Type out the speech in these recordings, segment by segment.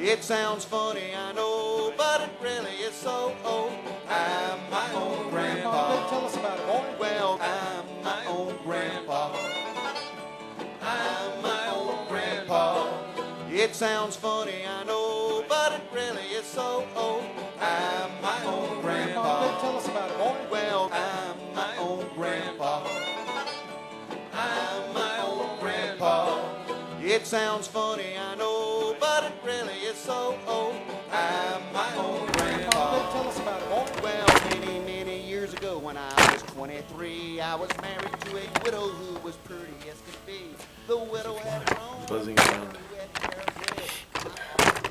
It sounds funny, I know, but it really is so. Oh, I'm my own grandpa. Tell us about it, boy. Well, I'm my own grandpa. I'm my own grandpa. It sounds funny, I know, but it really is so. Oh, I'm my own grandpa. Tell us about it, boy. Well, I'm my own grandpa. I'm my own grandpa. It sounds funny, I know, but it really is so. Oh, I'm my own grandpa. Tell us about it, boy. Well, many, many years ago when I was 23, I was married to a widow who was pretty as could be. The widow had her own. Buzzing around.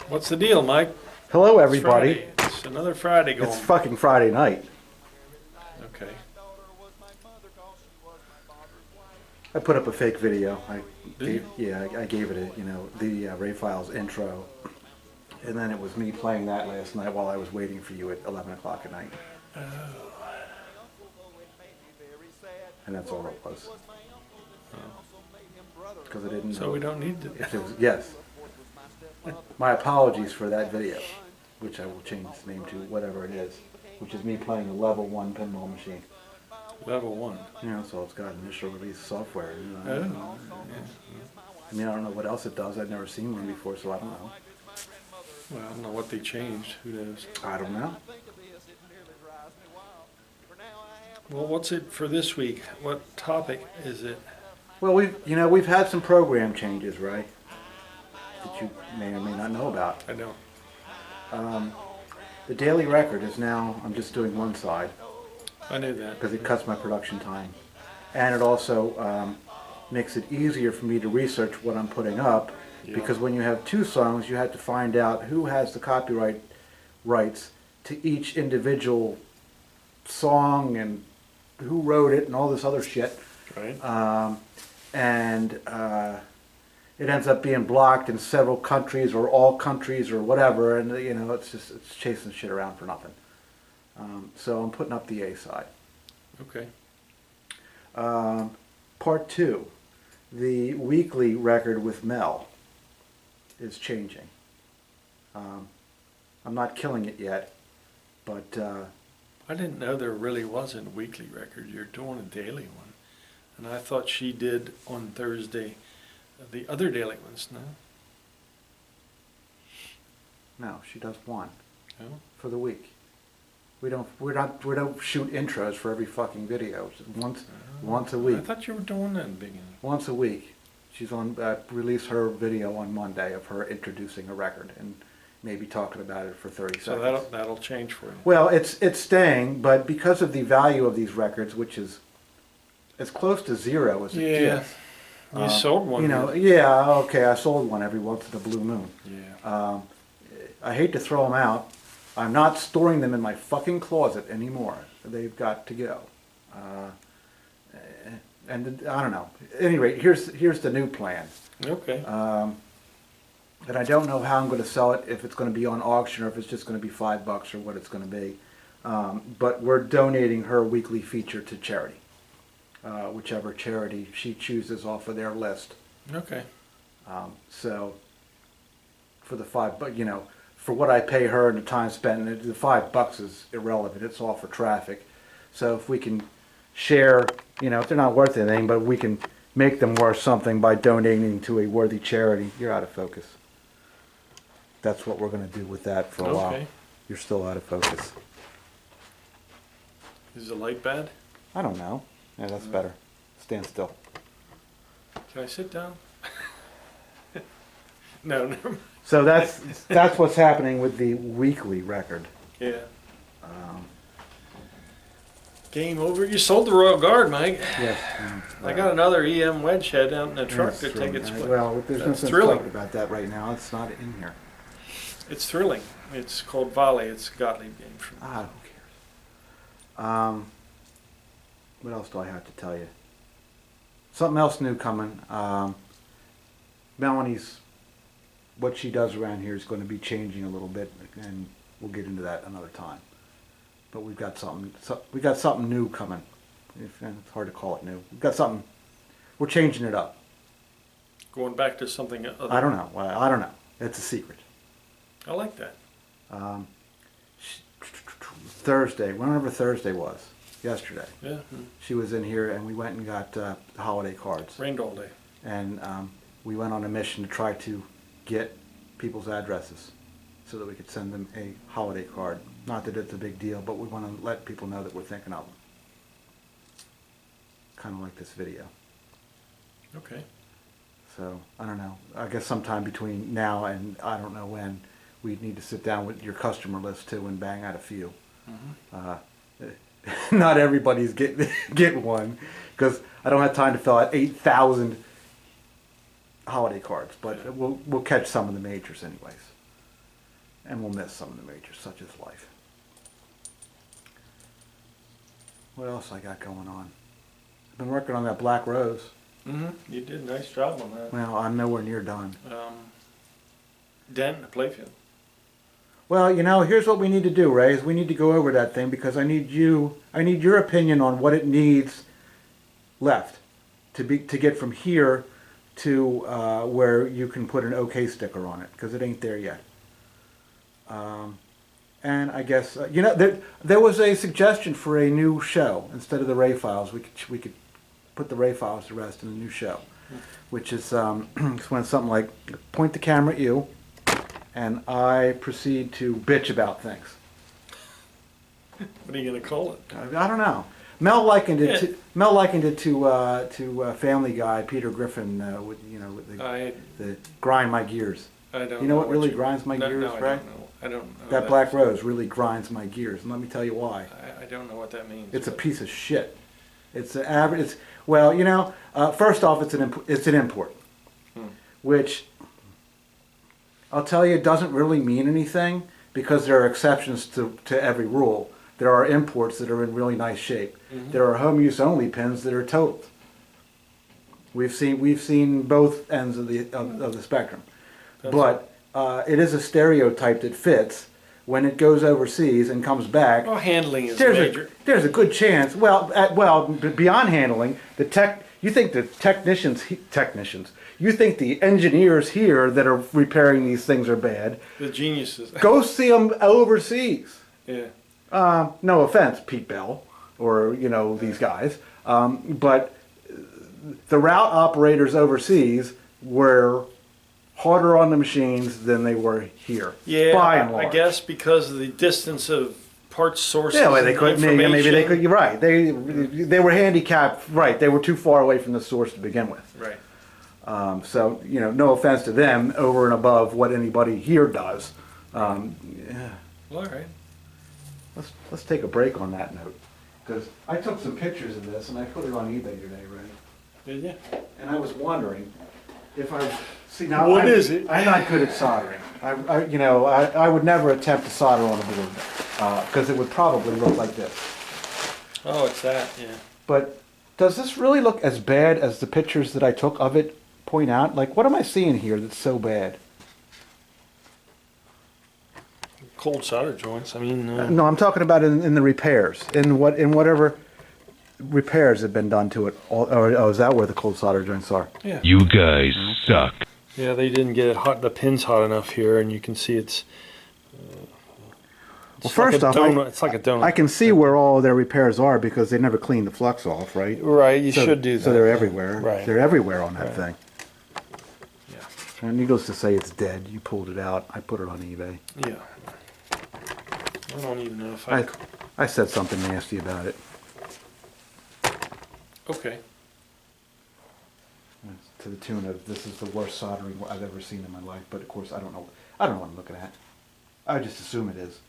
What's the deal, Mike? Hello, It's everybody. Friday. It's another Friday going. It's fucking Friday night. Okay. I put up a fake video. Did you? I gave it the Ray Files intro, and then it was me playing that last night while I was waiting for you at 11 o'clock at night. Oh. And that's all it was. Because I didn't. So we don't need to. Yes. My apologies for that video, which I will change the name to whatever it is, which is me playing a level 1 pinball machine. Level 1. So it's got initial release software. Oh. I don't know what else it does. I've never seen one before, so I don't know. Well, I don't know what they changed. Who knows? I don't know. Well, what's it for this week? What topic is it? Well, we've had some program changes, right? That you may or may not know about. I don't. The daily record is now, I'm just doing one side I knew that. because it cuts my production time. And it also makes it easier for me to research what I'm putting up, because when you have two songs, you have to find out who has the copyright rights to each individual song and who wrote it and all this other shit. Right. It ends up being blocked in several countries or all countries or whatever, and it's chasing shit around for nothing. So I'm putting up the A side. Okay. Part 2, the weekly record with Mel is changing. I'm not killing it yet, but I didn't know there really wasn't a weekly record. You're doing a daily one. And I thought she did on Thursday the other daily ones, no? no, she does one No? for the week. We don't shoot intros for every fucking video. It's just once a I week. thought you were doing that in the beginning. Once a week. She's on release her video on Monday of her introducing a record and maybe talking about it for 30 So seconds. that'll change for you. Well, it's staying, but because of the value of these records, which is as close to zero as it gets. You sold one. I sold one every once in a blue moon. Yeah. I hate to throw them out. I'm not storing them in my fucking closet anymore. They've got to go. And I don't know. At any rate, here's the new plan. Okay. And I don't know how I'm going to sell it, if it's going to be on auction or if it's just going to be $5 or what it's going to be. But we're donating her weekly feature to charity. Whichever charity she chooses off of their list. Okay. So for the $5, for what I pay her and the time spent, the $5 is irrelevant. It's all for traffic. So if we can share, if they're not worth anything, but we can make them worth something by donating to a worthy charity. You're out of focus. That's what we're going to do with that for a while. Okay. You're still out of focus. Is the light bad? I don't know. Yeah, that's better. Stand still. Can I sit down? No, never mind. So that's what's happening with the weekly record. Yeah. Game over. You sold the Royal Guard, Mike. Yes. I got another EM wedge head out in the truck Yes, to take its place. well, there's That's nothing thrilling. talking about that right now. It's not in here. It's thrilling. It's called Volley. It's a Gottlieb game. Who cares? What else do I have to tell you? Something else new coming. Melanie's, what she does around here is going to be changing a little bit, and we'll get into that another time. But we've got something new coming. It's hard to call it new. We've got something. We're changing it up. Going back to something other. I don't know. I don't know. It's a secret. I like that. Thursday, whenever Thursday was, yesterday, Yeah. she was in here and we went and got holiday cards. Rained all day. And we went on a mission to try to get people's addresses so that we could send them a holiday card. Not that it's a big deal, but we want to let people know that we're thinking of them. Kind of like this video. Okay. So, I don't know. I guess sometime between now and I don't know when, we need to sit down with your customer list too and bang out a few. Not everybody's getting one, because I don't have time to fill out 8,000 holiday cards, but we'll catch some of the majors anyways. And we'll miss some of the majors, such is life. What else I got going on? I've been working on that Black Rose. You did a nice job on that. Well, I'm nowhere near done. Dent in the playfield. Well, you know, here's what we need to do, Ray, is we need to go over that thing because I need your opinion on what it needs left to get from here to where you can put an OK sticker on it, because it ain't there yet. And I guess, you know, there was a suggestion for a new show. Instead of the Ray files, we could put the Ray files to rest in a new show, which is when something like point the camera at you, and I proceed to bitch about things. What are you going to call it? I don't know. Mel likened it to Family Guy. Peter Griffin with the grind my gears. I don't. You know what really grinds my gears, no, Ray? I don't know. That Black Rose really grinds my gears, and let me tell you why. I don't know what that means. It's a piece of shit. It's an average. It's, well, you know, first off, it's an import, which I'll tell you doesn't really mean anything because there are exceptions to every rule. There are imports that are in really nice shape. There are home use only pins that are totaled. We've seen both ends of the spectrum, but it is a stereotype that fits. When it goes overseas and comes back, well, handling is major. There's a good chance. Well, beyond handling, you think the technicians, you think the engineers here that are repairing these things are bad. The geniuses. Go see them overseas. Yeah. No offense, Pete Bell, or these guys, but the route operators overseas were harder on the machines than they were here. Yeah, by and large. I guess because of the distance of parts sources. Yeah, well, they and could maybe they could. You're right. They were Yeah. handicapped. Right, they were too far away from the source to begin with. Right. So no offense to them, over and above what anybody here does. Yeah. Well, all right. Let's take a break on that note, because I took some pictures of this and I put it on eBay today, right? Did you? And I was wondering if I see now. What is it? I'm not good at soldering. I would never attempt to solder on a board because it would probably look like this. Oh, it's that. Yeah. But does this really look as bad as the pictures that I took of it point out? Like, what am I seeing here that's so bad? Cold solder joints. I mean. No, I'm talking about in the repairs, in whatever repairs have been done to it. Oh, is that where the cold solder joints are? Yeah. You guys suck. Yeah, they didn't get it hot. The pin's hot enough here, and you can see it's. Well, first off, it's like a donut. I can see where all their repairs are because they never cleaned the flux off, right? Right, you should do that. So they're everywhere. Right. They're everywhere on that thing. Yeah. And needless to say, it's dead. You pulled it out. I put it on eBay. Yeah. I don't even know if I said something nasty about it. Okay. To the tune of, this is the worst soldering I've ever seen in my life. But of course, I don't know what I'm looking at. I just assume it is.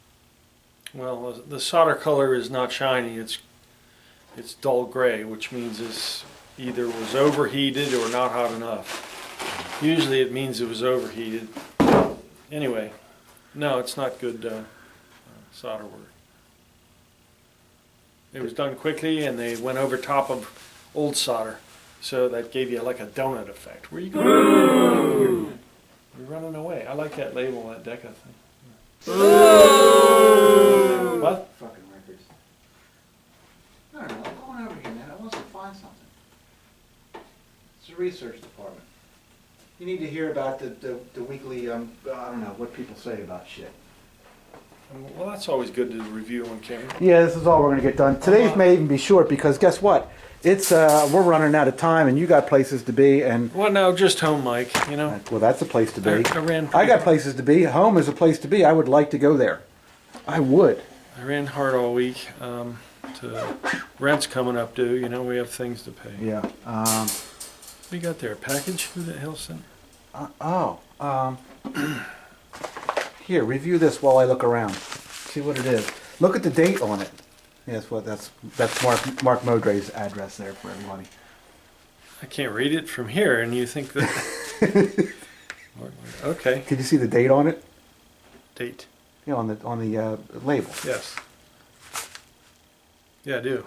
Well, the solder color is not shiny. It's dull gray, which means it's either was overheated or not hot enough. Usually it means it was overheated. Anyway, no, it's not good solder work. It was done quickly, and they went over top of old solder, so that gave you like a donut effect. Where you going? You're running away. I like that label, that Deca thing. What? Fucking records. I don't know. I'm going over here, man. I want to find something. It's the research department. You need to hear about the weekly, I don't know, what people say about shit. Well, that's always good to review on camera. Yeah, this is all we're going to get done. Today's may even be short because guess what? It's we're running out of time and you got places to be and Well, no, just home, Mike. You know, well, that's a place to be. I ran. I got places to be. Home is a place to be. I would like to go there. I would. I ran hard all week. Rent's coming up due. You know, we have things to pay. Yeah. What you got there? A package? Who the hell sent? Here, review this while I look around. See what it is. Look at the date on it. Yes, well, that's Mark Modre's address there for everybody. I can't read it from here, and you think that? Okay. Can you see the date on it? Date. Yeah, on the label. Yes. Yeah, I do.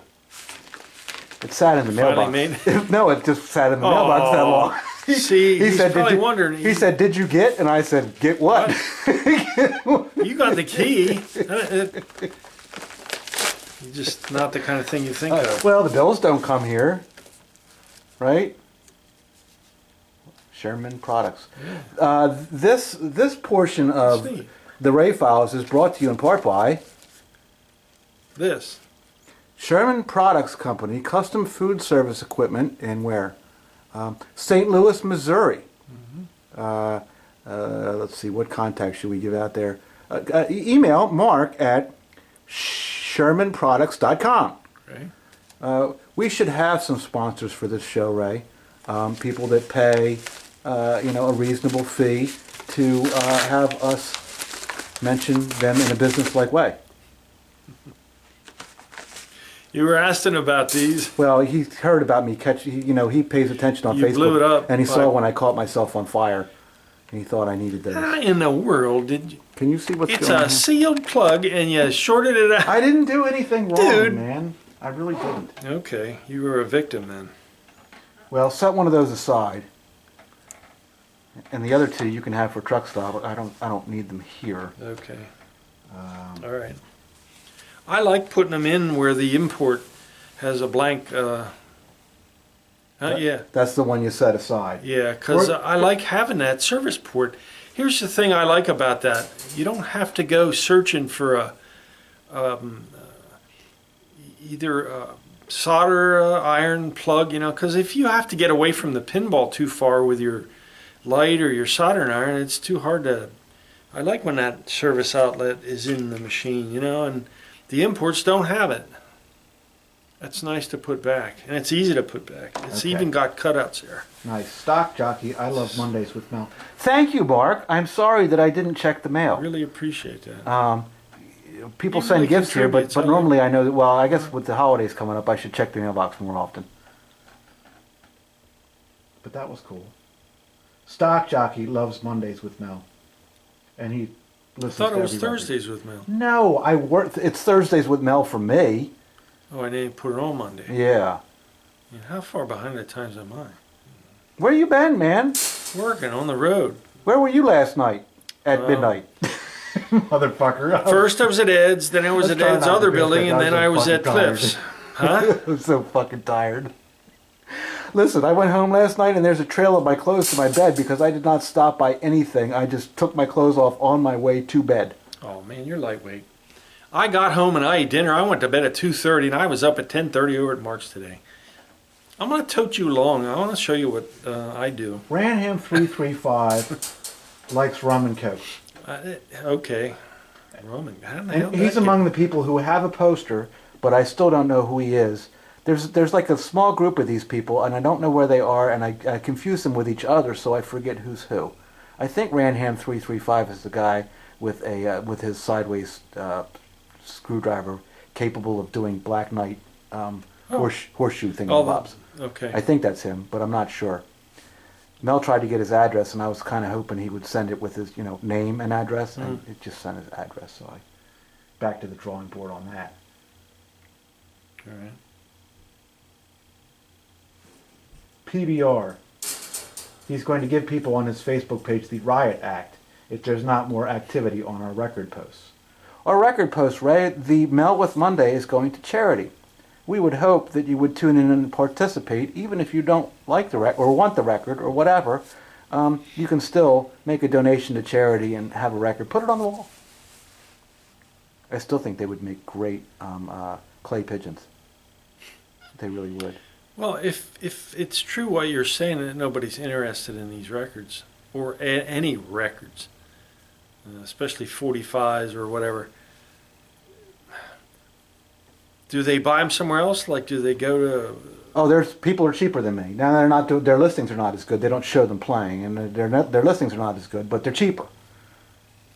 It sat in the Finally mailbox. No, it just sat in the mailbox that long. See, he's said, probably "Did you-" wondering. He said, "Did you get?" And I said, "Get what?" You got the key. Just not the kind of thing you think of. Well, the bills don't come here, right? Sherman Products. This portion of Sweet. the Ray Files is brought to you in part by This. Sherman Products Company, custom food service equipment in where? St. Louis, Missouri. Let's see, what contact should we give out there? Email Mark at shermanproducts.com. Okay. We should have some sponsors for this show, Ray. People that pay, a reasonable fee to have us mention them in a business-like way. You were asking about these. Well, he heard about me he pays attention on You Facebook. blew it up and he by- saw when I caught myself on fire. And he thought I needed those. How in the world did you? Can you see what's It's going on? a sealed plug, and you shorted it out. I didn't do anything wrong, Dude. man. I really didn't. Okay, you were a victim then. Well, set one of those aside. And the other two you can have for truck stop. I don't need them here. Okay. All right. I like putting them in where the import has a blank. Yeah, That's the one you set aside. yeah, because Or- I like having that service port. Here's the thing I like about that: you don't have to go searching for a either a solder iron plug, because if you have to get away from the pinball too far with your light or your soldering iron, it's too hard to. I like when that service outlet is in the machine, and the imports don't have it. That's nice to put back, and it's easy to put back. It's Okay. even got cutouts there. Nice. Stock Jockey, I love Mondays with Mel. Thank you, Mark. I'm sorry that I didn't check the I mail. really appreciate that. People Even send like gifts here, but contributes, normally I know that, well, I guess with the holidays coming up, I should check the mailbox more often. But that was cool. Stock Jockey loves Mondays with Mel. And he I listens thought to it was everybody. Thursdays with Mel. No, I work. It's Thursdays with Mel for me. Oh, I didn't put it on Monday. Yeah. How far behind the times am I? Where you been, man? Working on the road. Where were you last night? At midnight. Motherfucker. First I was at Ed's, then I was Let's at try Ed's not to other do building, this. and then I was at fucking tired. Cliff's. Huh? I'm so fucking tired. Listen, I went home last night and there's a trail of my clothes to my bed because I did not stop by anything. I just took my clothes off on my way to bed. Oh man, you're lightweight. I got home and I ate dinner. I went to bed at 2:30 and I was up at 10:30 over at Mark's today. I'm gonna tote you along. I want to show you what I do. Ranham 335 likes rum and coke. Okay. Roman, how the hell And did he's that get- among the people who have a poster, but I still don't know who he is. There's like a small group of these people, and I don't know where they are, and I confuse them with each other, so I forget who's who. I think Ranham 335 is the guy with his sideways screwdriver capable of doing Black Knight horseshoe thingamabobs. Okay. I think that's him, but I'm not sure. Mel tried to get his address, and I was kind of hoping he would send it with his name and address, and it just sent his address, so I back to the drawing board on that. All right. PBR. He's going to give people on his Facebook page the riot act if there's not more activity on our record posts. Our record posts, Ray, the Mel with Monday is going to charity. We would hope that you would tune in and participate, even if you don't like the record or want the record or whatever. you can still make a donation to charity and have a record. Put it on the wall. I still think they would make great clay pigeons. They really would. Well, if it's true what you're saying that nobody's interested in these records or any records, especially 45s or whatever, do they buy them somewhere else? Like, do they go to? Oh, there's people are cheaper than me. Now they're not. Their listings are not as good. They don't show them playing, and their listings are not as good, but they're cheaper.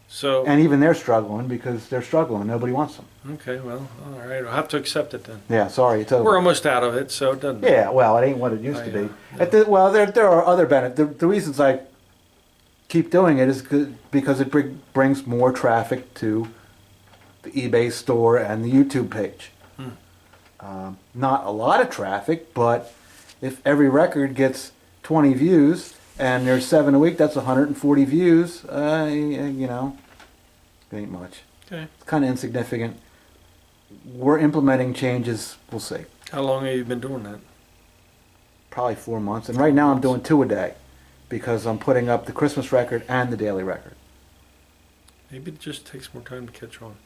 So. And even they're struggling because they're struggling. Nobody wants them. Okay, well, all right. I'll have to accept it then. Yeah, sorry, it's over. We're almost out of it, so it doesn't. Yeah, well, it ain't what it used to be. Yeah. Well, there are other benefits. The reasons I keep doing it is because it brings more traffic to the eBay store and the YouTube page. Not a lot of traffic, but if every record gets 20 views and there's 7 a week, that's 140 views. You know, it ain't much. Okay. It's kind of insignificant. We're implementing changes. We'll see. How long have you been doing that? Probably 4 months. And right now I'm doing 2 a day because I'm putting up the Christmas record and the daily record. Maybe it just takes more time to catch on.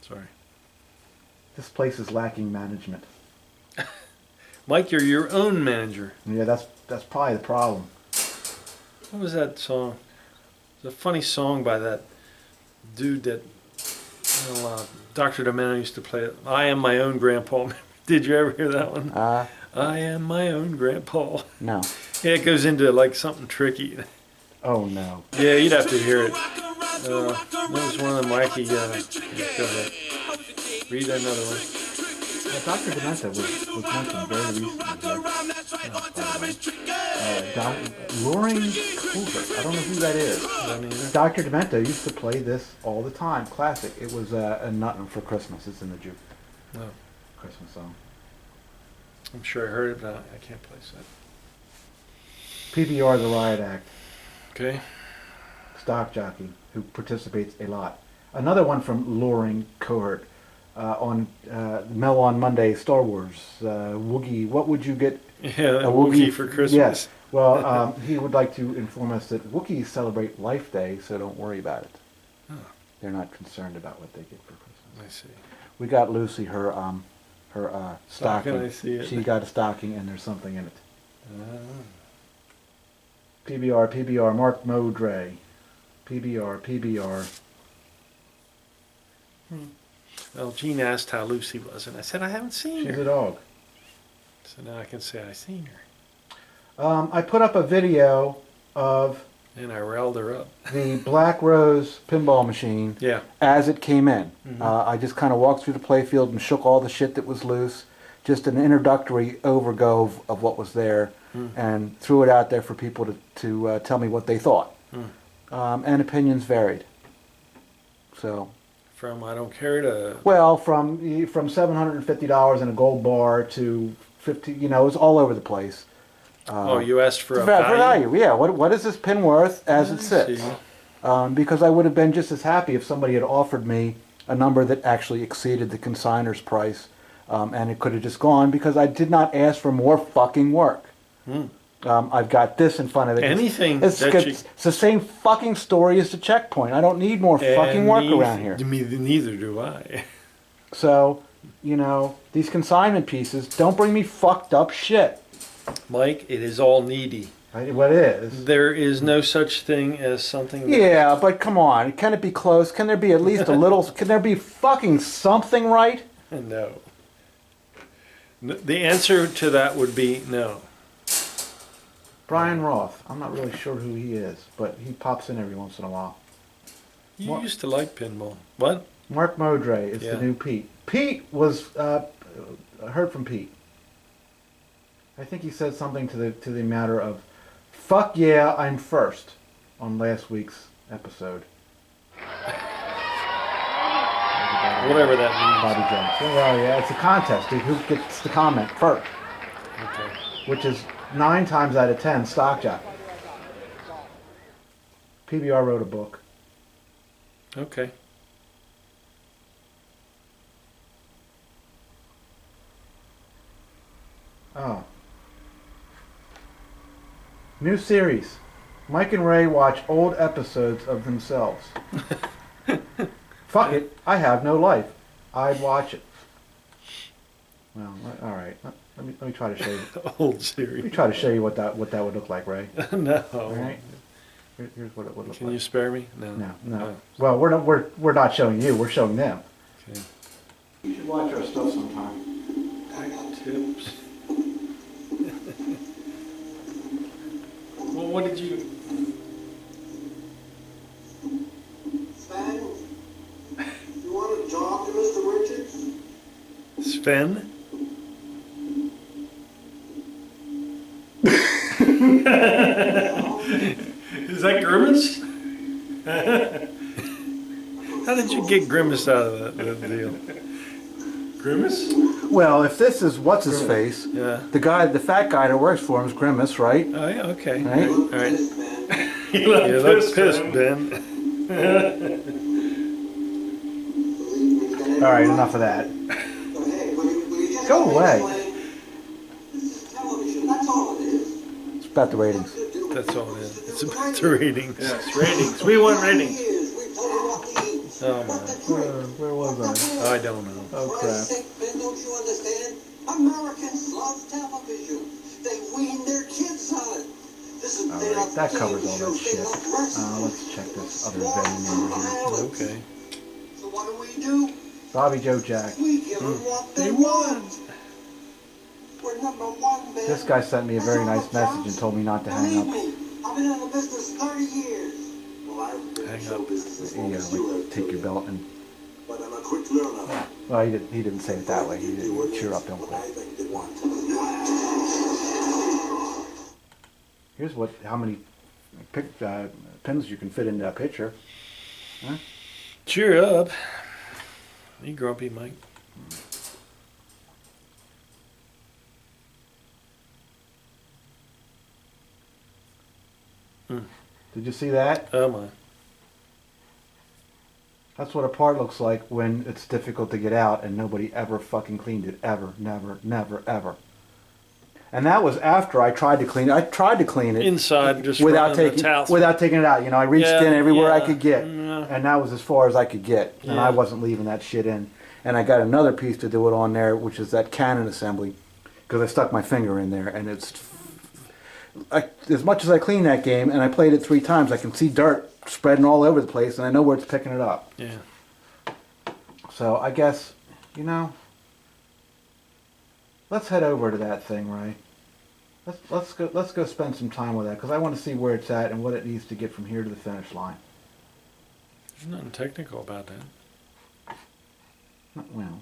Sorry. This place is lacking management. Mike, you're your own manager. Yeah, that's probably the problem. What was that song? It was a funny song by that dude that Dr. Demento used to play it. I am my own grandpa. Did you ever hear that one? I am my own grandpa. No. Yeah, it goes into like something tricky. Oh no. Yeah, you'd have to hear it. That was one of the Mikey. Go ahead. Read another one. Dr. Demento was mentioned very recently. Luring Covert. I don't know who that is. Dr. Demento used to play this all the time. Classic. It was a Nuttin' for Christmas. It's in the juke. Oh. Christmas song. I'm sure I heard it, but I can't place that. PBR, the Riot Act. Okay. Stock jockey who participates a lot. Another one from Luring Cohort on Mel on Monday, Star Wars. Woogie, what would you get? Yeah, a Wookiee for Christmas. Yes. Well, he would like to inform us that Wookiees celebrate Life Day, so don't worry about it. Oh. They're not concerned about what they get for Christmas. I see. We got Lucy her stocking. I see it. She got a stocking and there's something in it. Ah. PBR, Mark Modray. PBR. Well, Gene asked how Lucy was, and I said, I haven't seen She's her. a dog. So now I can say I seen her. I put up a video of And I riled her up. the Black Rose pinball machine Yeah. as it came in. Mhm. I just kind of walked through the playfield and shook all the shit that was loose. Just an introductory overgo of what was there, and threw it out there for people to tell me what they thought. And opinions varied. So, From I don't care to... well, from $750 and a gold bar to 50, it was all over the place. oh, you asked for a For value? value, yeah. What is this pin worth as it sits? see. Because I would have been just as happy if somebody had offered me a number that actually exceeded the consigner's price, and it could have just gone because I did not ask for more fucking work. I've got this in front of it. Anything It's that you... it's the same fucking story as the checkpoint. I don't need more fucking work around here. Neither do I. So, these consignment pieces, don't bring me fucked up shit. Mike, it is all needy. What is? There is no such thing as something... that- Yeah, but come on. Can it be close? Can there be at least a little... Can there be fucking something right? No. The answer to that would be no. Brian Roth. I'm not really sure who he is, but he pops in every once in a while. You What? used to like pinball. What? Mark Modray is Yeah. the new Pete. Pete was... I heard from Pete. I think he said something to the matter of, "Fuck yeah, I'm first," on last week's episode. Whatever that Bobby Jones. Well, yeah, it's a contest. Who gets to comment first? means. Okay. Which is 9 times out of 10 stock jockey. PBR wrote a book. Okay. Oh. New series. Mike and Ray watch old episodes of themselves. Fuck it. I have no life. I'd watch it. Well, all right. Let me try to show you. Old Let me series. try to show you what that would look like, Ray. No. All right. Here's what it would look Can like. you spare me? No. No. Oh, Well, we're not showing you. We're showing them. okay. You should watch our stuff sometime. Tips. Well, what did you? Sven, you want to talk to Mr. Richards? Sven? Is that Grimace? How did you get Grimace out of that deal? Grimace? Well, if this is what's his face, Yeah. the fat guy that works for him is Grimace, right? Oh yeah. Okay. Right? All right. Yes, man. You look pissed, Ben. Believe me, that All right, enough of that. So, hey, will you just Go let me away. explain? This is television, that's all it is. It's about the ratings. That's all it is. It's about the ratings. Yes, ratings. We want ratings. We told you what to eat. Oh, What to drink. Where was what to I? wear. I don't know. Oh For crap. Christ's sake, Ben, don't you understand? Americans love television. They wean their kids on it. This is All they right, love that TV covers all that shows. They shit. love wrestling. Let's check this other Sports vending from over here. violence. Okay. So what do? Bobby Joe Jack. We give them what they They want. We're number one, Ben. This guy sent me a very nice That's all message and it told me not to hang Believe up. me, I've been in the business 30 years. Well, I've been in Hang show up. business as Yeah, long as you like have, take your Tony. belt and. But I'm a quick learner. Well, he didn't say it that way. He didn't cheer up, don't What quit. I think they want. Here's how many pins you can fit into that picture. Cheer up. You grumpy, Mike. Did you see that? Oh my. That's what a part looks like when it's difficult to get out and nobody ever fucking cleaned it. Ever. Never. Never. Ever. And that was after I tried to clean it. I tried to clean it Inside, just without running the taking towels. it out. You know, I reached Yeah, in everywhere I yeah, could get, yeah. and that was as far as I could get. And Yeah. I wasn't leaving that shit in. And I got another piece to do it on there, which is that cannon assembly, because I stuck my finger in there, and it's as much as I cleaned that game, and I played it 3 times, I can see dirt spreading all over the place, and I know where it's picking it up. Yeah. So I guess, you know, let's head over to that thing, Ray. Let's go spend some time with that, because I want to see where it's at and what it needs to get from here to the finish line. There's nothing technical about that. Well,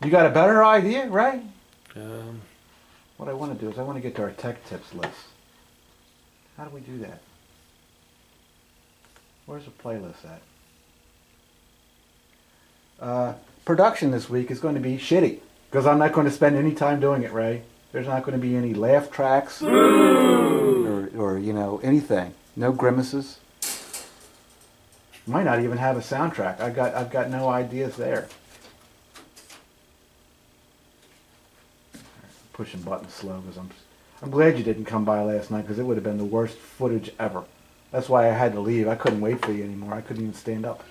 you got a better idea, Ray? Um, What I want to do is I want to get to our tech tips list. How do we do that? Where's the playlist at? Production this week is going to be shitty, because I'm not going to spend any time doing it, Ray. There's not going to be any laugh tracks or you know, anything. No grimaces. Might not even have a soundtrack. I've got no ideas there. Pushing buttons slow because I'm glad you didn't come by last night, because it would have been the worst footage ever. That's why I had to leave. I couldn't wait for you anymore. I couldn't even stand up.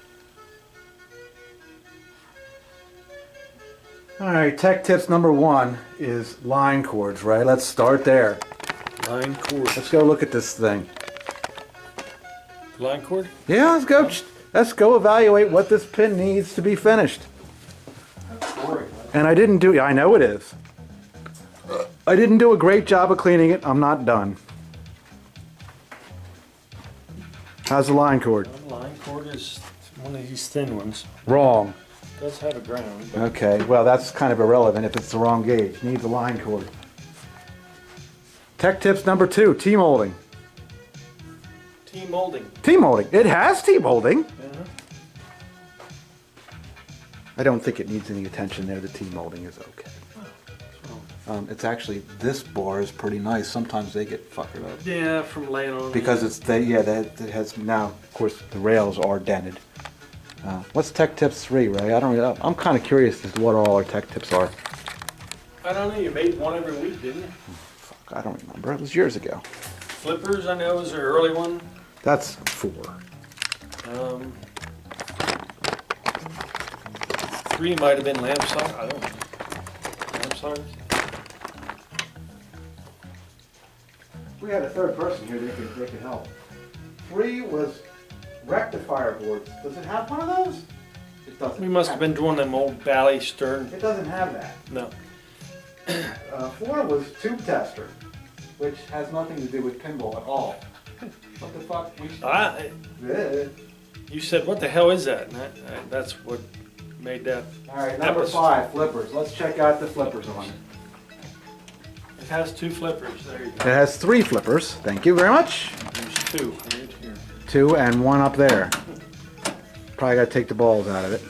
Alright, tech tips number 1 is line cords, right? Let's start there. line cord. Let's go look at this thing. Line cord? Yeah, let's go evaluate what this pin needs to be finished. And I know it is. I didn't do a great job of cleaning it. I'm not done. How's the line cord? Line cord is one of these thin ones. Wrong. It does have a ground. But Okay, well that's kind of irrelevant if it's the wrong gauge. Needs a line cord. Tech tips number 2, T-molding. T-molding. T-molding. It has T-molding. Uh-huh. I don't think it needs any attention there. The T-molding is okay. It's actually, this bar is pretty nice. Sometimes they get fuckered up. Yeah, from laying on. Because it has now, of course, the rails are dented. What's tech tips 3, Ray? I'm kind of curious as to what all our tech tips are. I don't know. You made one every week, didn't you? Fuck, I don't remember. It was years ago. Flippers, I know, is an early one. That's 4. 3 might have been lamp sockets. I don't know. Lamp sockets? We had a third person here that could help. 3 was rectifier boards. Does it have one of those? It doesn't. We must have been doing them old Bally Stern. It doesn't have that. No. 4 was tube tester, which has nothing to do with pinball at all. What the fuck? Yeah. You said, what the hell is that? And that's what made that. All right, number 5, flippers. Let's check out the flippers on it. It has 2 flippers. There you It go. has 3 flippers. Thank you very much. There's 2 right here. 2 and 1 up there. Probably got to take the balls out of it.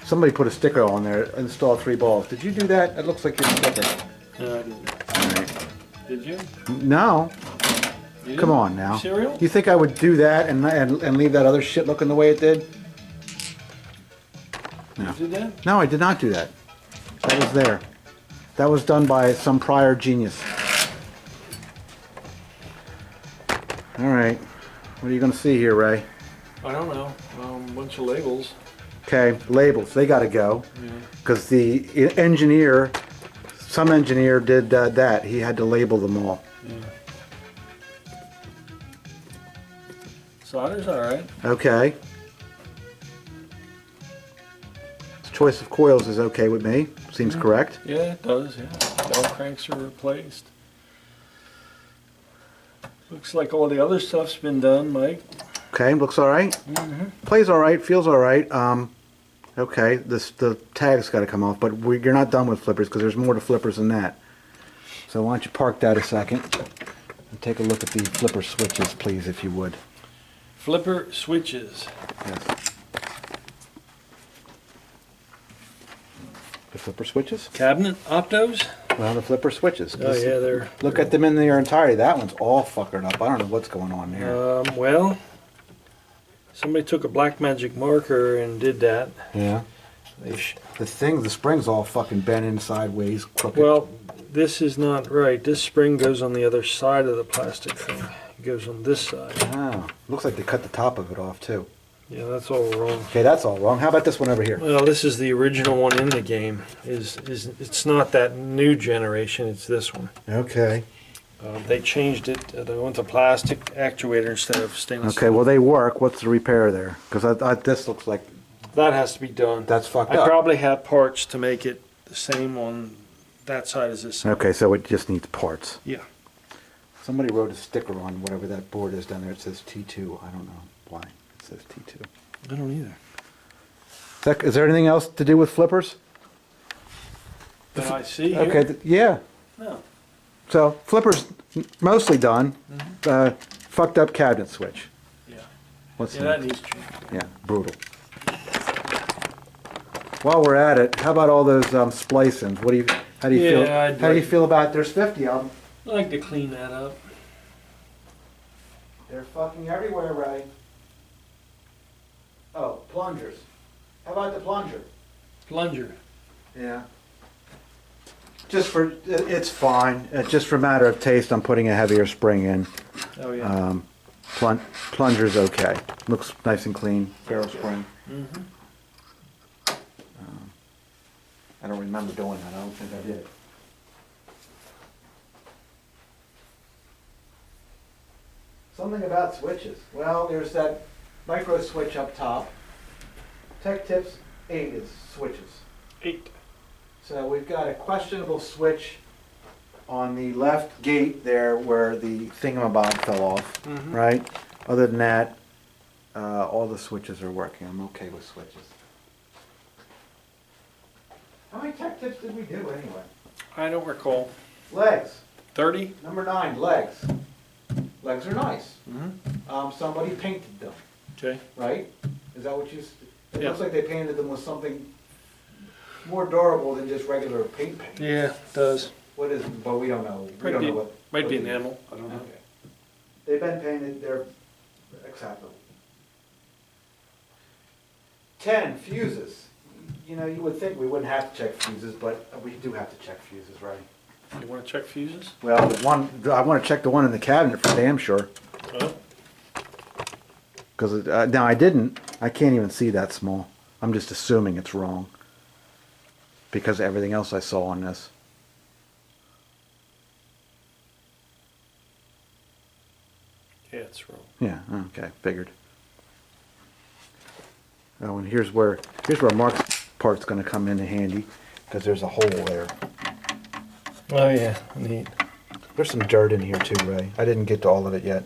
Somebody put a sticker on there, install 3 balls. Did you do that? It looks like your sticker. No, I didn't. All right. Did you? No. You Come didn't? on now. Cereal? You think I would do that and leave that other shit looking the way it did? No. You did that? No, I did not do that. That was there. That was done by some prior genius. All right. What are you going to see here, Ray? I don't know. A bunch of labels. Okay, labels. They got to go. Yeah. Because the engineer, some engineer did that. He had to label them all. Yeah. Solder's all right. Okay. Choice of coils is okay with me. Seems correct. Yeah, it does. Yeah. Ball cranks are replaced. Looks like all the other stuff's been done, Mike. Okay, looks all right. Plays all right. Feels all right. Okay, the tag's got to come off, but you're not done with flippers because there's more to flippers than that. So why don't you park that a second and take a look at the flipper switches, please, if you would. Flipper switches. Yes. The flipper switches? Cabinet optos? Well, the flipper switches. Oh yeah, they're. Look at them in their entirety. That one's all fuckered up. I don't know what's going on there. Well, somebody took a black magic marker and did that. Yeah. They The spring's all fucking bent in sideways, crooked. Well, this is not right. This spring goes on the other side of the plastic thing. It goes on this side. Oh, looks like they cut the top of it off too. Yeah, that's all wrong. Okay, that's all wrong. How about this one over here? Well, this is the original one in the game. It's not that new generation. It's this one. Okay. They changed it. They went to plastic actuator instead of stainless. Okay, well they work. What's the repair there? Because this looks like That has to be done. that's fucked I up. probably have parts to make it the same on that side as this side. Okay, so it just needs parts. Yeah. Somebody wrote a sticker on whatever that board is down there. It says T2. I don't know why it says T2. I don't either. Is there anything else to do with flippers? That I see here? Okay, yeah. No. So flippers mostly done. Fucked up cabinet switch. Yeah. What's Yeah, that needs change. Yeah, brutal. While we're at it, how about all those splicings? How do you feel? Yeah, How do you feel about? There's 50 of them. I'd like to clean that up. They're fucking everywhere, Ray. Oh, plungers. How about the plunger? Plunger. Yeah. It's fine. Just for a matter of taste, I'm putting a heavier spring in. Oh yeah. Plunger's okay. Looks nice and clean. Barrel spring. Mm-hmm. I don't remember doing that. I don't think I did. Something about switches. Well, there's that micro switch up top. Tech Tips 8 is switches. 8. So we've got a questionable switch on the left gate there where the thingamabob fell off, Mhm. right? Other than that, all the switches are working. I'm okay with switches. How many Tech Tips did we do anyway? I don't recall. Legs. 30? Number 9, legs. Legs are nice. Mm-hmm. Somebody painted them, Okay. right? Is that what it Yeah. looks like they painted them with something more durable than just regular paint. Yeah, it does. What is it? But we don't know. We Might don't be, know what. might be what enamel. I don't know. Okay. They've been painted, they're acceptable. 10, fuses. You know, you would think we wouldn't have to check fuses, but we do have to check fuses, right? You want to check fuses? Well, the one I want to check the one in the cabinet for damn sure. Oh. Because now I didn't. I can't even see that small. I'm just assuming it's wrong. Because of everything else I saw on this. Yeah, it's wrong. Yeah, okay, figured. Oh, and here's where Mark's part's going to come in handy, because there's a hole there. Oh yeah, neat. There's some dirt in here too, Ray. I didn't get to all of it yet.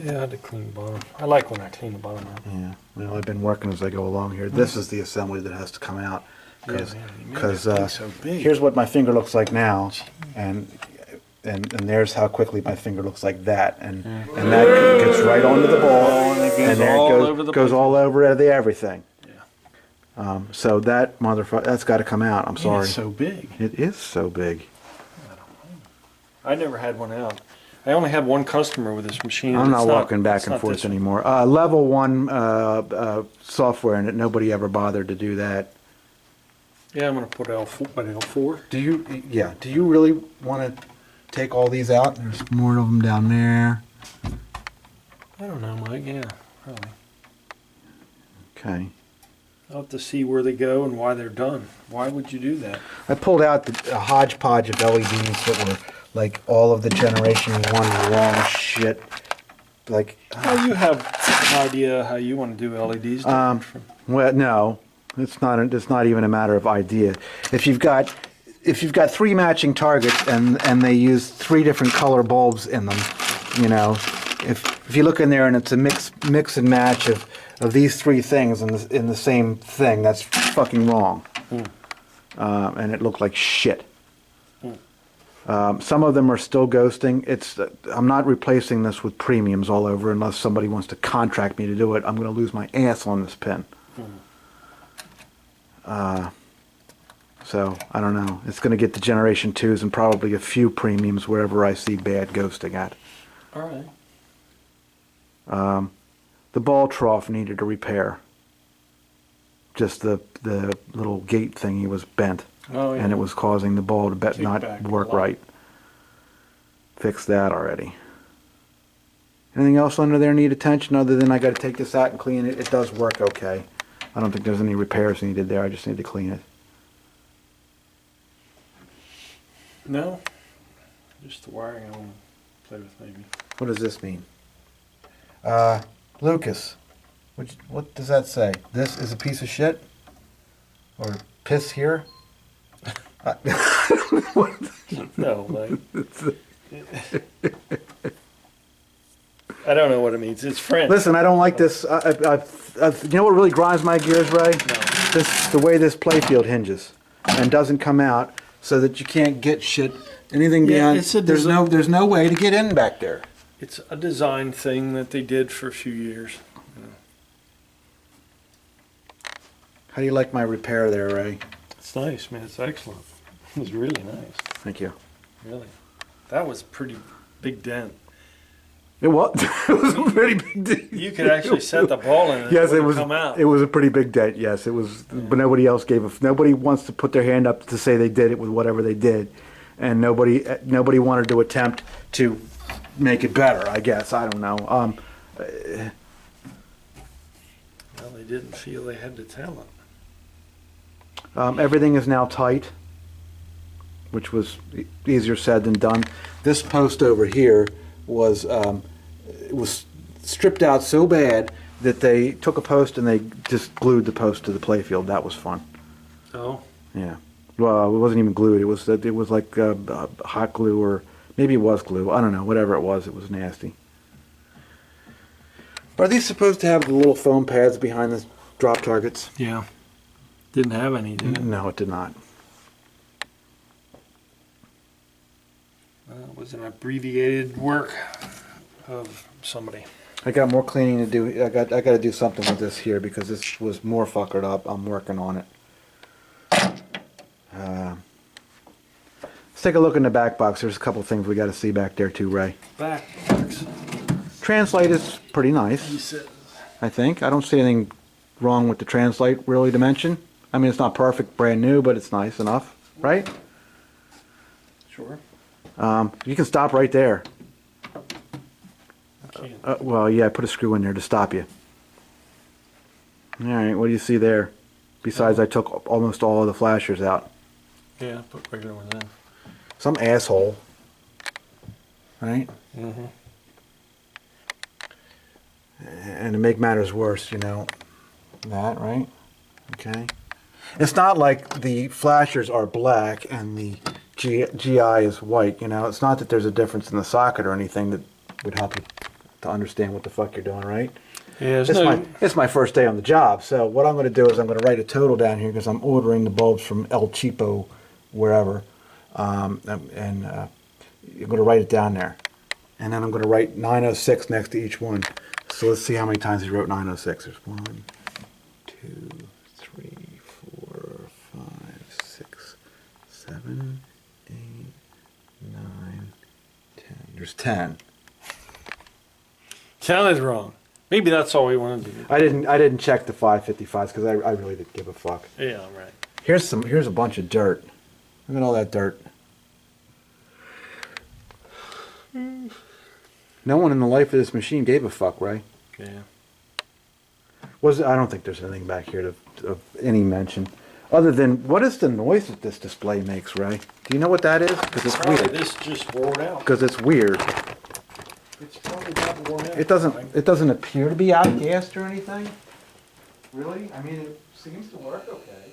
Yeah, I had to clean the bottom. I like when I clean the bottom out. Yeah, well, I've been working as I go along here. This is the assembly that has to come out, because Yeah, man, you made that thing so big. here's what my finger looks like now, and there's how quickly my finger looks like that, and that gets right onto the ball, and there it goes all over everything. Yeah. So that motherfucker, that's got to come out. I'm sorry. It's so big. It is so big. I never had one out. I only had one customer with this machine. I'm not walking back it's and not forth this one. anymore. Level 1 software in it. Nobody ever bothered to do that. Yeah, I'm gonna put L4. What, L4? Do you? Yeah. Do you really want to take all these out? There's more of them down there. I don't know, Mike. Yeah, probably. Okay. I'll have to see where they go and why they're done. Why would you do that? I pulled out a hodgepodge of LEDs that were like all of the Generation 1 wrong shit. Like, Oh, you have an idea how you want to do LEDs different from. well, no, it's not even a matter of idea. If you've got 3 matching targets and they use 3 different color bulbs in them, you know, if you look in there and it's a mix and match of these 3 things in the same thing, that's fucking wrong. And it looked like shit. Some of them are still ghosting. I'm not replacing this with premiums all over unless somebody wants to contract me to do it. I'm going to lose my ass on this pen. So, I don't know. It's going to get the Generation 2s and probably a few premiums wherever I see bad ghosting at. All right. The ball trough needed a repair. Just the little gate thingy was bent. Oh, yeah. And it was causing the ball to Kick not back a work lot. right. Fixed that already. Anything else under there need attention other than I got to take this out and clean it? It does work okay. I don't think there's any repairs needed there. I just need to clean it. No. Just the wiring I want to play with maybe. What does this mean? Lucas, what does that say? This is a piece of shit? Or piss here? No, Mike. I don't know what it means. It's French. Listen, I don't like this. You know what really grinds my gears, Ray? The way this playfield hinges and doesn't come out, so that you can't get shit. Anything Yeah, beyond. it's a There's no way to get in back there. It's a design thing that they did for a few years. How do you like my repair there, Ray? It's nice, man. It's excellent. It was really nice. Thank you. Really. That was a pretty big dent. It was. It was a pretty big dent. You could actually set the ball in and Yes, it wouldn't was. come out. It was a pretty big dent. Yes, it was. But nobody else gave nobody wants to put their hand up to say they did it with whatever they did, and nobody wanted to attempt to make it better. I guess I don't know. Well, they didn't feel they had the talent. Everything is now tight, which was easier said than done. This post over here was it was stripped out so bad that they took a post and they just glued the post to the playfield. That was fun. Oh. Yeah. Well, it wasn't even glued. It was like hot glue, or maybe it was glue. I don't know. Whatever it was nasty. Are these supposed to have the little foam pads behind the drop targets? Yeah. Didn't have any, did it? No, it did not. It was an abbreviated work of somebody. I got more cleaning to do. I got to do something with this here because this was more fuckered up. I'm working on it. Let's take a look in the back box. There's a couple things we got to see back there too, Ray. Back box. Translate is pretty nice, He says. I think. I don't see anything wrong with the translate really to mention. I mean, it's not perfect, brand new, but it's nice enough, right? Sure. You can stop right there. I can't. Well, yeah, I put a screw in there to stop you. All right, what do you see there? Besides, I took almost all of the flashers out. Yeah, put regular ones in. Some asshole. Right? Mm-hmm. And to make matters worse, you know, that, right? Okay. It's not like the flashers are black and the GI is white, you know. It's not that there's a difference in the socket or anything that would help you to understand what the fuck you're doing, right? Yeah, It's my first day on the job, so what I'm going to do is I'm going to write a total down here because I'm ordering the bulbs from El Cheapo, wherever, and I'm going to write it down there. And then I'm going to write 906 next to each one. So let's see how many times he wrote 906. There's 1, 2, 3, 4, 5, 6, 7, 8, 9, 10. There's 10. Counted wrong. Maybe that's all we wanted to do. I didn't check the 555s because I really didn't give a fuck. Yeah, right. Here's a bunch of dirt. Look at all that dirt. No one in the life of this machine gave a fuck, right? Yeah. I don't think there's anything back here of any mention. Other than, what is the noise that this display makes, Ray? Do you know what that is? Because it's Probably weird. this just wore out. Because it's weird. It's probably not worn out. It doesn't appear to be outgassed or anything. Really? I mean, it seems to work okay.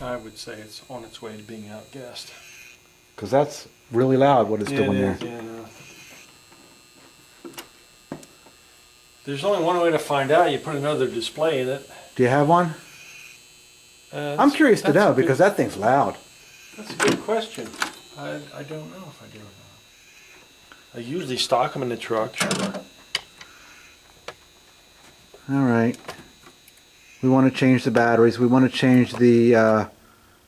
I would say it's on its way to being outgassed. Because that's really loud what it's doing there. Yeah, no. There's only one way to find out. You put another display in it. Do you have one? I'm curious to know because that thing's loud. That's a good question. I don't know if I do or not. I usually stock them in the truck. Sure. All right. We want to change the batteries. We want to change the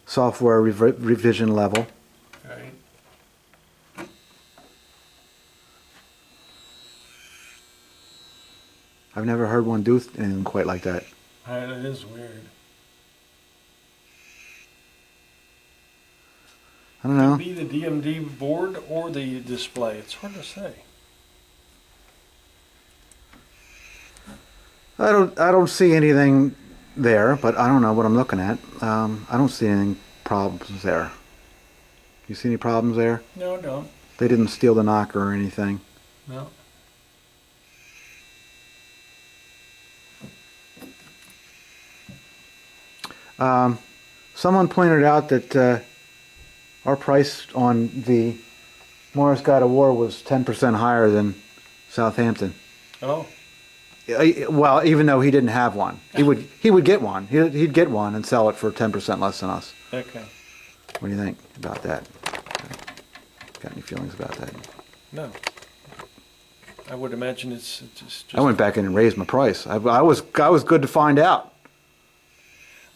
software revision level. Right. I've never heard one do anything quite like that. It is weird. I don't know. Could be the DMD board or the display. It's hard to say. I don't see anything there, but I don't know what I'm looking at. I don't see any problems there. You see any problems there? No, I don't. They didn't steal the knocker or anything. No. Someone pointed out that our price on the Morris God of War was 10% higher than Southampton. Oh. Well, even though he didn't have one, he would get one. He'd get one and sell it for 10% less than us. Okay. What do you think about that? Got any feelings about that? No. I would imagine it's just. I went back in and raised my price. I was good to find out.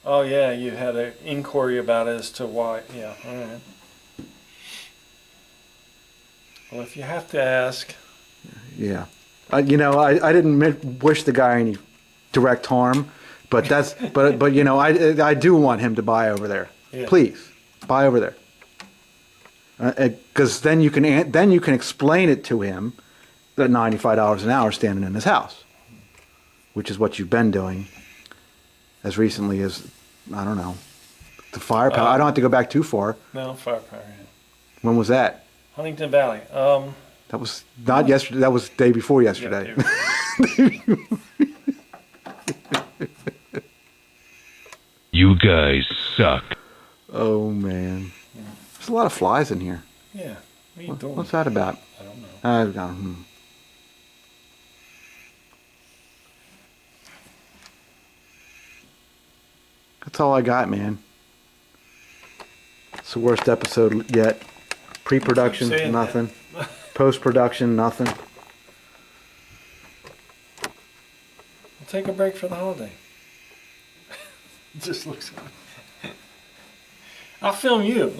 Oh yeah, you had an inquiry about it as to why. Yeah. All right. Well, if you have to ask. Yeah. You know, I didn't wish the guy any direct harm, but that's but you know, I do want him to buy over there. Yeah. Please buy over there, because then you can explain it to him at $95 an hour standing in his house, which is what you've been doing as recently as, I don't know, the firepower. I don't have to go back too far. No, firepower. Yeah. When was that? Huntington Valley. That was not yesterday. That was the day before yesterday. Yeah, You guys suck. Oh man, there's a lot of flies in here. yeah. What are you doing? What's that about? I don't know. I've got 'em. That's all I got, man. It's the worst episode yet. Pre-production, Keep saying nothing. Post-production, nothing. We'll take a break for the holiday. It just looks good. I'll film you.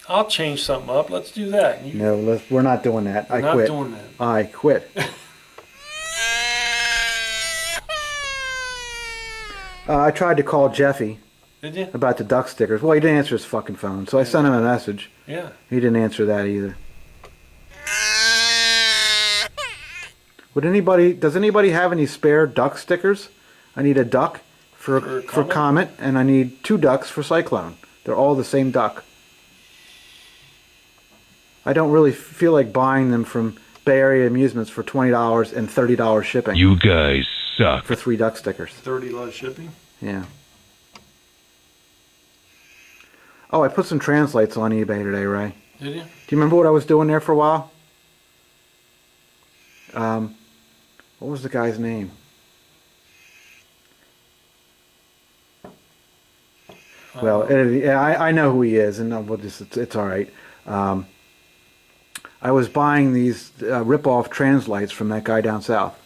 I'll change something up. Let's do that. No, we're not doing that. I not quit. doing that. I quit. I tried to call Jeffy Did you? about the duck stickers. Well, he didn't answer his fucking phone, so I sent him a message. Yeah. He didn't answer that either. Does anybody have any spare duck stickers? I need a duck for Comet, and I need 2 ducks for Cyclone. They're all the same duck. I don't really feel like buying them from Bay Area Amusements for $20 and $30 shipping. You guys suck. For 3 duck stickers. $30 shipping. Yeah. Oh, I put some translates on eBay today, Ray. Did you? Do you remember what I was doing there for a while? What was the guy's name? Well, I know who he is, and we'll just, it's all right. I was buying these rip-off translates from that guy down south.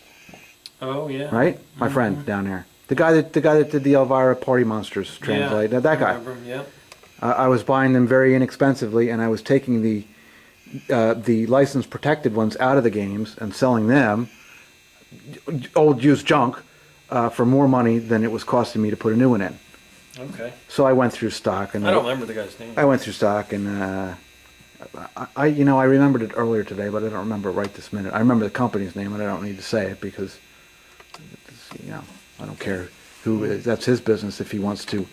Oh yeah. Right, my friend down there, the guy that did the Elvira Party Monsters translate. Yeah, that guy. remember him, yeah. I was buying them very inexpensively, and I was taking the license protected ones out of the games and selling them, old used junk, for more money than it was costing me to put a new one in. Okay. So I went through stock, and I don't remember the guy's name. I went through stock, and I remembered it earlier today, but I don't remember it right this minute. I remember the company's name, and I don't need to say it because, I don't care who is. That's his business if he wants to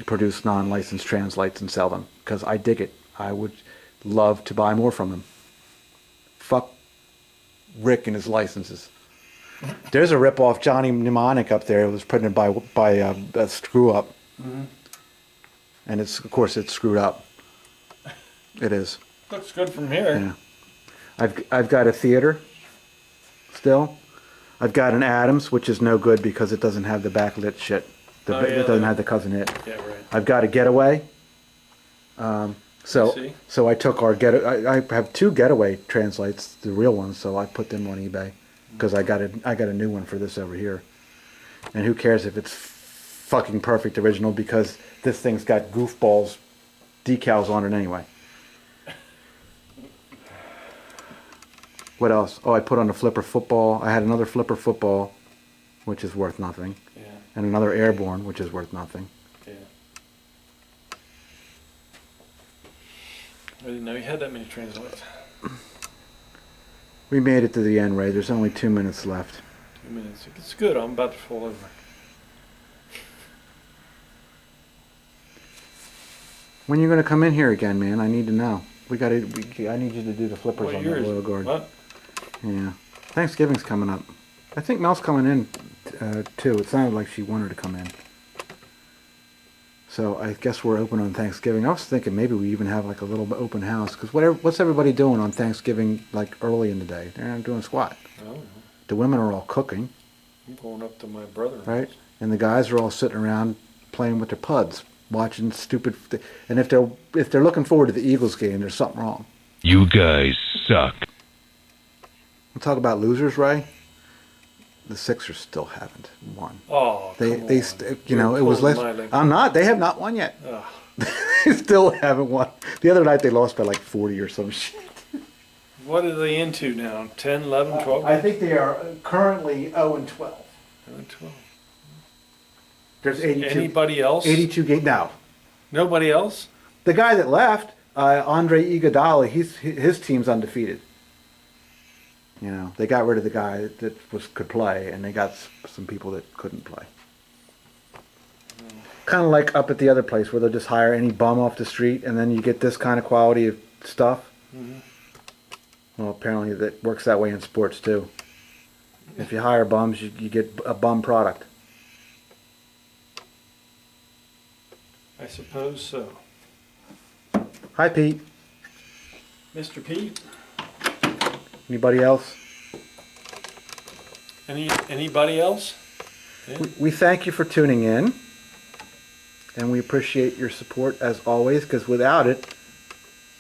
produce non-licensed translates and sell them, because I dig it. I would love to buy more from him. Fuck Rick and his licenses. There's a rip-off Johnny Mnemonic up there. It was printed by a Screw Up, and of course it's screwed up. It is. Looks good from here. Yeah. I've got a theater still. I've got an Adams, which is no good because it doesn't have the backlit shit. It doesn't have the cousin hit. Yeah, right. I've got a Getaway. So I took our I have 2 Getaway translates, the real ones, so I put them on eBay because I got a new one for this over here. And who cares if it's fucking perfect original, because this thing's got goofballs decals on it anyway. What else? Oh, I put on a Flipper Football. I had another Flipper Football, which is worth nothing. Yeah. And another Airborne, which is worth nothing. Yeah. I didn't know you had that many translates. We made it to the end, Ray. There's only 2 minutes left. 2 minutes. It's good. I'm about to fall over. When are you going to come in here again, man? I need to know. I need you to do the flippers on that Royal Guard. What? Yeah. Thanksgiving's coming up. I think Mel's coming in, too. It sounded like she wanted to come in. So I guess we're open on Thanksgiving. I was thinking maybe we even have like a little open house, because what's everybody doing on Thanksgiving, like early in the day? They're not doing squat. Oh, The women are all cooking, I'm going up to my brother. right? And the guys are all sitting around playing with their puds, watching stupid. And if they're looking forward to the Eagles game, there's something wrong. You guys suck. We'll talk about losers, Ray. The Sixers still haven't won. Oh, come on. It was less. I'm not. They have not won yet. Ugh. They still haven't won. The other night they lost by like 40 or some shit. What are they into now? 10, 11, 12? I think they are currently 0 and 12. 12. There's 82. Anybody else? 82 games now. Nobody else? The guy that left, Andre Iguodala, his team's undefeated. You know, they got rid of the guy that could play, and they got some people that couldn't play. Kind of like up at the other place where they'll just hire any bum off the street, and then you get this kind of quality of stuff. Mm-hmm. Well, apparently that works that way in sports too. If you hire bums, you get a bum product. I suppose so. Hi, Pete. Mr. Pete? Anybody else? Anybody else? Yeah. We thank you for tuning in, and we appreciate your support as always, because without it,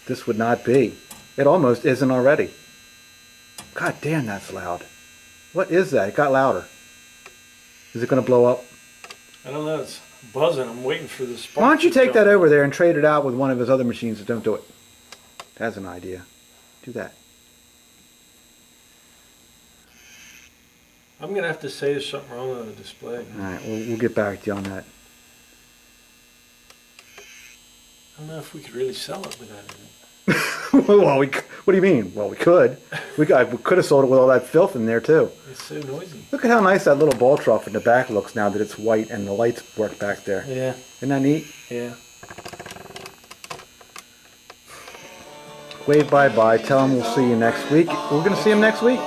this would not be. It almost isn't already. God damn, that's loud. What is that? It got louder. Is it going to blow up? I don't know. It's buzzing. I'm waiting for the spark. Why don't you to take that jump. over there and trade it out with one of his other machines that don't do it? That's an idea. Do that. I'm going to have to say there's something wrong with the display. All right, we'll get back to you on that. I don't know if we could really sell it with that in it. Well, what do you mean? Well, we could. We could have sold it with all that filth in there too. It's so noisy. Look at how nice that little ball trough in the back looks now that it's white and the lights work back there. Yeah, Isn't that neat? yeah. Wave bye-bye. Tell him we'll see you next week. We're going to see him next week?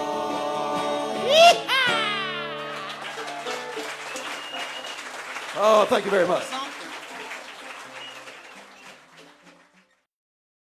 Oh, thank you very much.